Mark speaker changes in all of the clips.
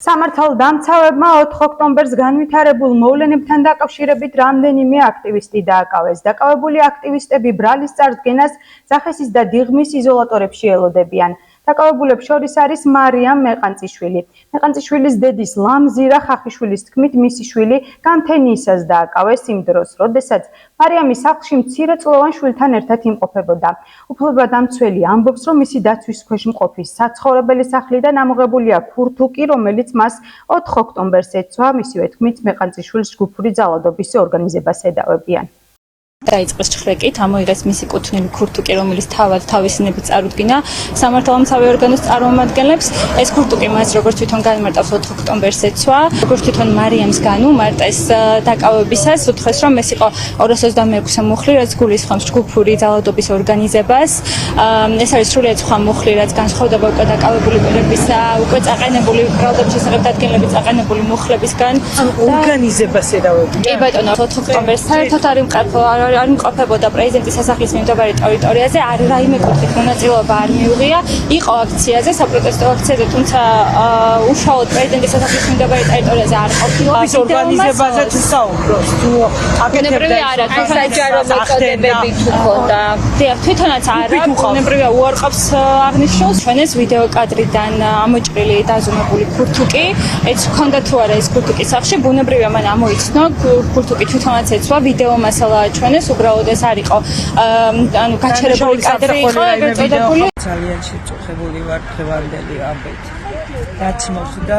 Speaker 1: სამართალდამცავებმა 4 ოქტომბერს განვითარებულ მოვლენებთან დაკავშირებით რამდენიმე აქტივისტი დააკავეს. დაკავებული აქტივისტები ბრალის წარდგენას სახესის და დიღმის იზოლატორებში ელოდებიან. დაკავებულებს შორის არის მარიამ მეყანწიშვილი. მეყანწიშვილის დედის ლამზირა ხახიშვილის თქმით, მისი შვილი გამთენიისას დააკავეს იმ დროს, როდესაც მარიამი სახლში მცირეწლოვან შვილთან ერთად იმყოფებოდა. უფლებადამცველი ამბობს, რომ მისი დაცვის ქვეშ მყოფი საცხოვრებელი სახლიდან ამოღებულია ქურთუკი, რომელიც მას 4 ოქტომბერს ეცვა, მისივე თქმით, მეყანწიშვილის ჯგუფური ძალადობის ორგანიზებას ედავებიან.
Speaker 2: დაიწყეს ჩხრეკით, ამოიღეს მისი კუთვნილი ქურთუკი, რომელიც თავად თავისინებით წარუდგინა სამართალდამცავი ორგანოს წარმომადგენლებს. ეს ქურთუკი მას როგორც თვითონ განმარტავს 4 ოქტომბერს ეცვა, როგორც თვითონ მარიამს განუმარტეს დაკავებისას, უთხრეს, რომ ეს იყო 226 მუხლი, რაც გულისხმობს ჯგუფური ძალადობის ორგანიზებას. ეს არის სრულიად სხვა მუხლი, რაც განსხვავდება უკვე დაკავებული პირების უკვე წაყენებული ბრალდების შესახებ დადგენილებით წაყენებული მუხლებისგან.
Speaker 1: ორგანიზებას ედავებიან.
Speaker 2: კი ბატონო, 4 ოქტომბერს საერთოდ არ იმყოფებოდა პრეზიდენტის სასახლის მიმდებარე ტერიტორიაზე, არ რაიმე კუთხით მონაწილეობა არ მიუღია. იყო აქციაზე, საპროტესტო აქციაზე, თუმცა უშუალოდ პრეზიდენტის სასახლის მიმდებარე ტერიტორიაზე არ ყოფილა.
Speaker 1: ის ორგანიზებაზე თუ საუბრობს, თუ
Speaker 2: აკეთებდა არა, საჯარო მოწოდებები თუ ქონდა. დიახ, თვითონაც არა, ბუნებრივია უარყოფს აღნიშნულს. ჩვენ ეს ვიდეო კადრიდან ამოჭრილი დაზომებული ქურთუკი, ეს ქონდა თუ არა ეს ქურთუკი სახლში, ბუნებრივია მან ამოიცნო, ქურთუკი თვითონაც ეცვა, ვიდეო მასალა ჩვენეს უბრალოდ ეს არ იყო ანუ გაჩერებული კადრი იყო ეგრეთ წოდებული.
Speaker 3: ძალიან შეწუხებული ვარ დღევანდელი ამბით. რაც მოხდა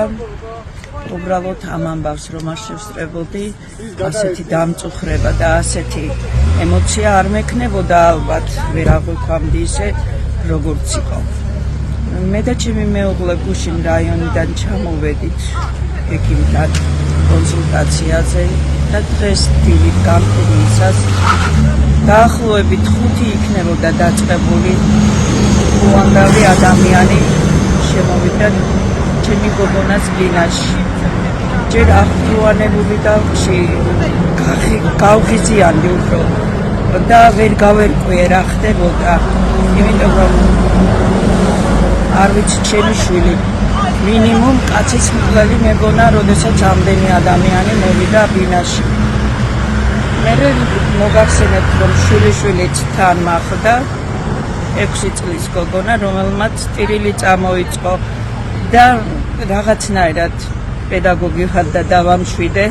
Speaker 3: უბრალოდ ამ ამბავს რომ არ შევსწრებოდი, ასეთი დამწუხრება და ასეთი ემოცია არ მექნებოდა ალბათ ვერ აღვიქვამდი ისე როგორც იყო. მე და ჩემი მეუღლე გუშინ რაიონიდან ჩამოვედით ექიმთან კონსულტაციაზე და დღეს დილით გამთენიისას დაახლოებით 5 იქნებოდა დაწყებული უანგარი ადამიანი შემოვიდა ჩემი გოგონას ბინაში. ჯერ აღფრთოვანებული დაღში გავღიზიანდი უფრო და ვერ გავერკვე რა ხდებოდა, იმიტომ რომ არ ვიცი ჩემი შვილი მინიმუმ კაცის მკვლელი მეგონა, როდესაც ამდენი ადამიანი მოვიდა ბინაში. მე მოგახსენებთ, რომ შვილიშვილიც თან მახვდა 6 წლის გოგონა, რომელმაც ტირილი წამოიწყო და რაღაცნაირად პედაგოგი ხარ და დავამშვიდე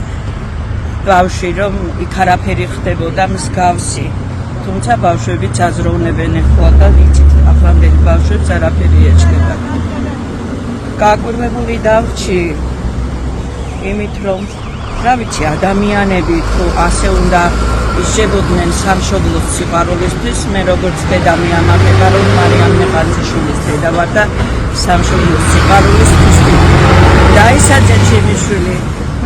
Speaker 3: ბავშვი, რომ იქ არაფერი ხდებოდა მსგავსი. თუმცა ბავშვებიც აზროვნებენ ახლა და იცით, ახლანდელი ბავშვებს არაფერი ეჭდება. გააკვირვებული დავრჩი იმით, რომ რა ვიცი, ადამიანები თუ ასე უნდა ისებოდნენ სამშობლოს სიყვარულისთვის, მე როგორც დედა მიამახება, რომ მარიამ მეყანწიშვილის დედა ვარ და სამშობლოს სიყვარულისთვის დაისაძა ჩემი შვილი.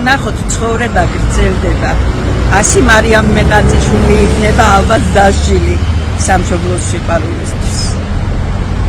Speaker 3: ნახოთ, ცხოვრება გრძელდება. ასი მარიამ მეყანწიშვილი იქნება ალბათ დასჯილი სამშობლოს სიყვარულისთვის.